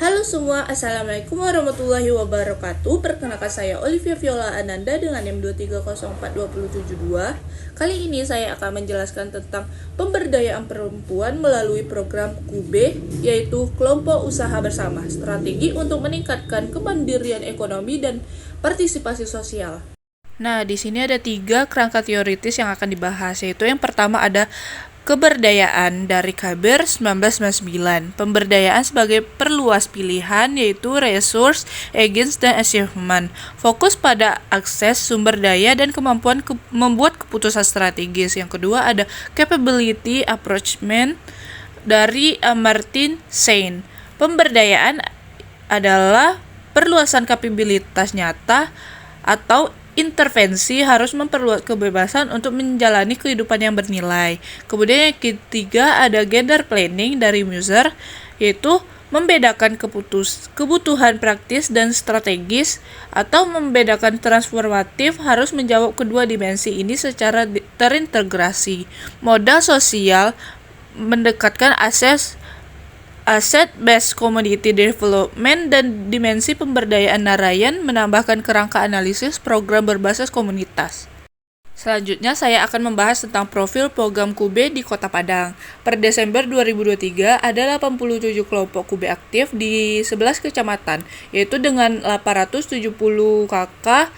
Halo semua, Assalamualaikum warahmatullahi wabarakatuh. Perkenalkan saya Olivia Viola Ananda dengan NIM 2304272. Kali ini saya akan menjelaskan tentang pemberdayaan perempuan melalui program KUB, yaitu Kelompok Usaha Bersama, strategi untuk meningkatkan kemandirian ekonomi dan partisipasi sosial. Nah, di sini ada 3 kerangka teoritis yang akan dibahas, yaitu yang pertama ada keberdayaan dari KBR 1999. Pemberdayaan sebagai perluas pilihan, yaitu resource, agents, dan achievement. Fokus pada akses sumber daya dan kemampuan membuat keputusan strategis. Yang kedua ada capability approachment dari Amartya Sen. Pemberdayaan adalah perluasan kapabilitas nyata atau intervensi harus memperluas kebebasan untuk menjalani kehidupan yang bernilai. Kemudian yang ketiga ada gender planning dari Muser, yaitu membedakan kebutuhan praktis dan strategis atau membedakan transformatif harus menjawab kedua dimensi ini secara terintegrasi. Modal sosial mendekatkan Asset-based community development dan dimensi pemberdayaan Narayan menambahkan kerangka analisis program berbasis komunitas. Selanjutnya saya akan membahas tentang profil program KUB di Kota Padang. Per Desember 2023 ada 87 kelompok KUB aktif di 11 kecamatan, yaitu dengan 870 KK,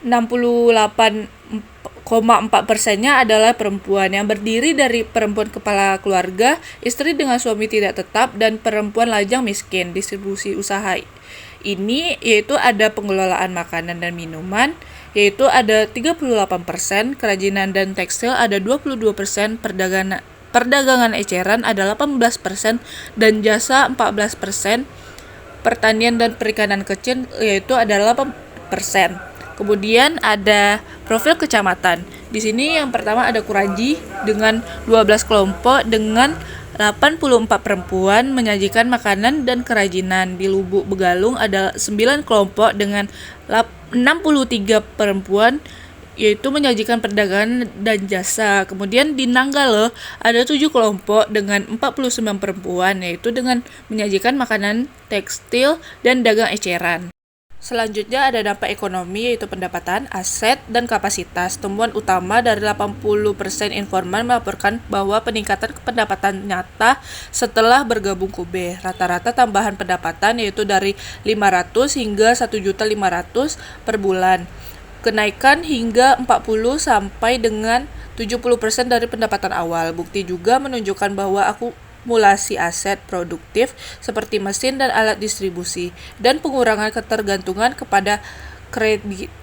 68,4%-nya adalah perempuan yang berdiri dari perempuan kepala keluarga, istri dengan suami tidak tetap, dan perempuan lajang miskin. Distribusi usaha ini yaitu ada pengelolaan makanan dan minuman, yaitu ada 38%, kerajinan dan tekstil ada 22%, perdagangan eceran ada 18%, dan jasa 14%, pertanian dan perikanan kecil yaitu adalah 8%. Kemudian ada profil kecamatan. Di sini yang pertama ada Kuraji dengan 12 kelompok dengan 84 perempuan menyajikan makanan dan kerajinan. Di Lubuk Begalung ada 9 kelompok dengan 63 perempuan yaitu menyajikan perdagangan dan jasa. Kemudian di Nanggala ada 7 kelompok dengan 49 perempuan yaitu dengan menyajikan makanan, tekstil, dan dagang eceran. Selanjutnya ada dampak ekonomi yaitu pendapatan, aset, dan kapasitas. Temuan utama dari 80% informan melaporkan bahwa peningkatan pendapatan nyata setelah bergabung KUB. Rata-rata tambahan pendapatan yaitu dari 500 hingga 1.500.000 per bulan. Kenaikan hingga 40 sampai dengan 70% dari pendapatan awal. Bukti juga menunjukkan bahwa akumulasi aset produktif seperti mesin dan alat distribusi dan pengurangan ketergantungan kepada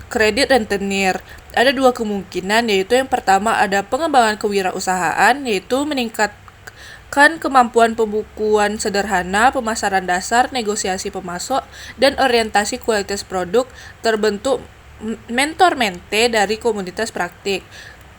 kredit rentenir. Ada 2 kemungkinan, yaitu yang pertama ada pengembangan kewirausahaan, yaitu meningkatkan kemampuan pembukuan sederhana, pemasaran dasar, negosiasi pemasok, dan orientasi kualitas produk, terbentuk mentor-mente dari komunitas praktik.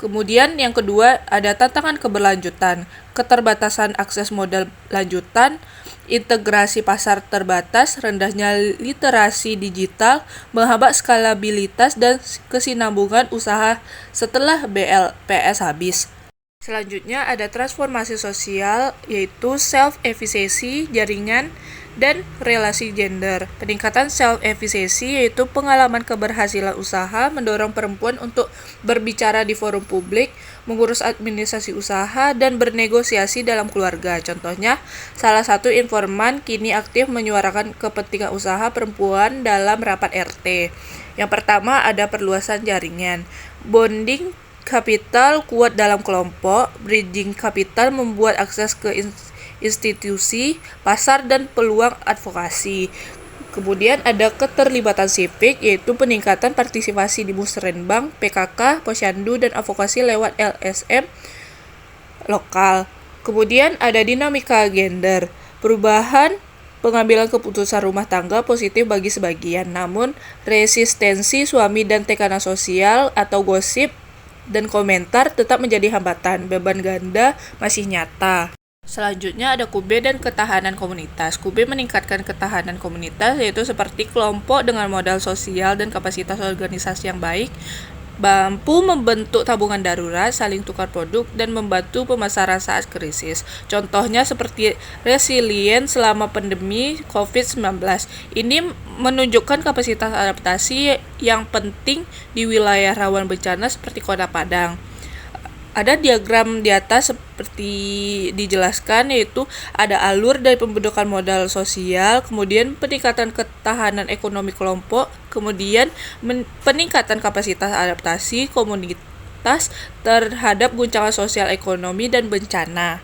Kemudian yang kedua ada tantangan keberlanjutan, keterbatasan akses modal lanjutan, integrasi pasar terbatas, rendahnya literasi digital, menghambat skalabilitas dan kesinambungan usaha setelah BLPS habis. Selanjutnya ada transformasi sosial yaitu self-efficacy jaringan dan relasi gender. Peningkatan self-efficacy yaitu pengalaman keberhasilan usaha mendorong perempuan untuk berbicara di forum publik, mengurus administrasi usaha, dan bernegosiasi dalam keluarga. Contohnya, salah satu informan kini aktif menyuarakan kepentingan usaha perempuan dalam rapat RT. Yang pertama ada perluasan jaringan. Bonding kapital kuat dalam kelompok, bridging kapital membuat akses ke institusi, pasar, dan peluang advokasi. Kemudian ada keterlibatan sipik, yaitu peningkatan partisipasi di musrenbang, PKK, posyandu, dan advokasi lewat LSM lokal. Kemudian ada dinamika gender, perubahan pengambilan keputusan rumah tangga positif bagi sebagian, namun resistensi suami dan tekanan sosial atau gosip dan komentar tetap menjadi hambatan. Beban ganda masih nyata. Selanjutnya ada KUB dan ketahanan komunitas. KUB meningkatkan ketahanan komunitas yaitu seperti kelompok dengan modal sosial dan kapasitas organisasi yang baik mampu membentuk tabungan darurat, saling tukar produk, dan membantu pemasaran saat krisis. Contohnya seperti resilient selama pandemi COVID-19. Ini menunjukkan kapasitas adaptasi yang penting di wilayah rawan bencana seperti Kota Padang. Ada diagram di atas seperti dijelaskan, yaitu ada alur dari pembentukan modal sosial, kemudian peningkatan ketahanan ekonomi kelompok, kemudian peningkatan kapasitas adaptasi komunitas terhadap guncangan sosial ekonomi dan bencana.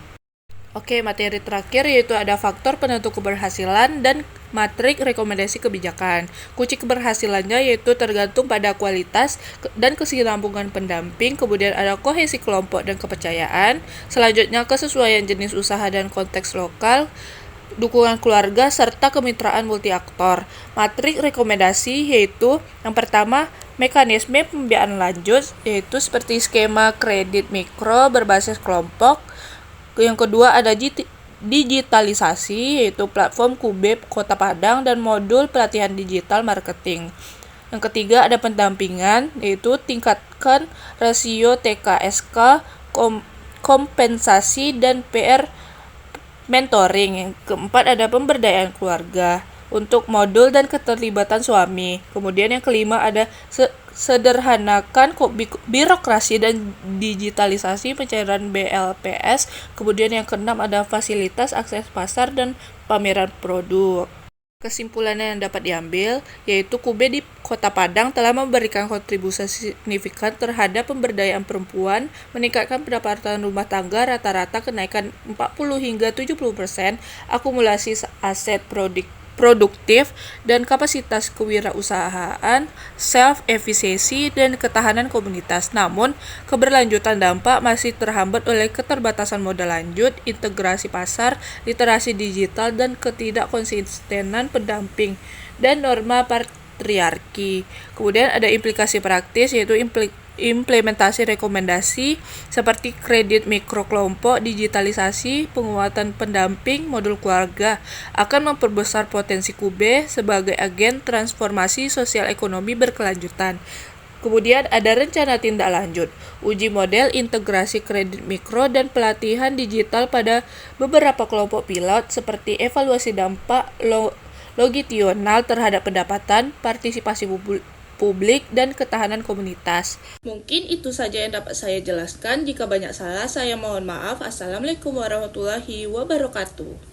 Oke, materi terakhir yaitu ada faktor penentu keberhasilan dan matrik rekomendasi kebijakan. Kunci keberhasilannya yaitu tergantung pada kualitas dan kesinambungan pendamping, kemudian ada kohesi kelompok dan kepercayaan, selanjutnya kesesuaian jenis usaha dan konteks lokal, dukungan keluarga, serta kemitraan multi aktor. Matrik rekomendasi yaitu yang pertama, mekanisme pembiayaan lanjut, yaitu seperti skema kredit mikro berbasis kelompok. Yang kedua ada digitalisasi, yaitu platform Kube Kota Padang dan modul pelatihan digital marketing. Yang ketiga ada pendampingan, yaitu tingkatkan rasio TKSK, kompensasi dan PR mentoring. Yang keempat ada pemberdayaan keluarga untuk modul dan keterlibatan suami. Kemudian yang kelima ada sederhanakan birokrasi dan digitalisasi pencairan BLPS. Kemudian yang keenam ada fasilitas akses pasar dan pameran produk. Kesimpulannya yang dapat diambil yaitu Kube di Kota Padang telah memberikan kontribusi signifikan terhadap pemberdayaan perempuan, meningkatkan pendapatan rumah tangga rata-rata kenaikan 40 hingga 70%, akumulasi aset produktif dan kapasitas kewirausahaan, self-efficacy dan ketahanan komunitas. Namun, keberlanjutan dampak masih terhambat oleh keterbatasan modal lanjut, integrasi pasar, literasi digital, dan ketidakkonsistenan pendamping dan norma patriarki. Kemudian ada implikasi praktis yaitu implementasi rekomendasi seperti kredit mikro kelompok, digitalisasi, penguatan pendamping, modul keluarga akan memperbesar potensi Kube sebagai agen transformasi sosial ekonomi berkelanjutan. Kemudian ada rencana tindak lanjut, uji model integrasi kredit mikro dan pelatihan digital pada beberapa kelompok pilot seperti evaluasi dampak longitudinal terhadap pendapatan, partisipasi publik, dan ketahanan komunitas. Mungkin itu saja yang dapat saya jelaskan. Jika banyak salah, saya mohon maaf. Assalamualaikum warahmatullahi wabarakatuh.